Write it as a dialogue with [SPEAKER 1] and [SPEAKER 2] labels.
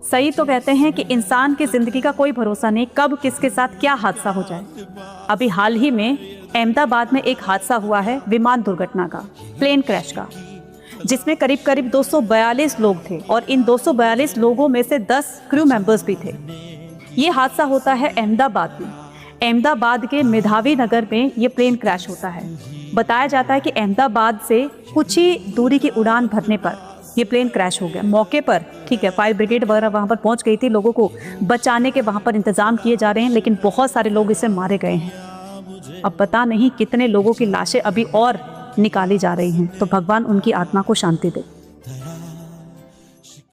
[SPEAKER 1] सही तो कहते हैं कि इंसान की जिंदगी का कोई भरोसा नहीं, कब किसके साथ क्या हादसा हो जाए। अभी हाल ही में अहमदाबाद में एक हादसा हुआ है, विमान दुर्घटना का, प्लेन क्रैश का, जिसमें करीब करीब 242 लोग थे और इन 242 लोगों में से 10 क्रू मेंबर्स भी थे। ये हादसा होता है अहमदाबाद में। अहमदाबाद के मेधावी नगर में ये प्लेन क्रैश होता है। बताया जाता है कि अहमदाबाद से कुछ ही दूरी की उड़ान भरने पर ये प्लेन क्रैश हो गया। मौके पर ठीक है, फायर ब्रिगेड वगैरह वहाँ पर पहुँच गई थी, लोगों को बचाने के वहाँ पर इंतजाम किए जा रहे हैं, लेकिन बहुत सारे लोग इससे मारे गए हैं। अब पता नहीं कितने लोगों की लाशें अभी और निकाली जा रही हैं। तो भगवान उनकी आत्मा को शांति दे।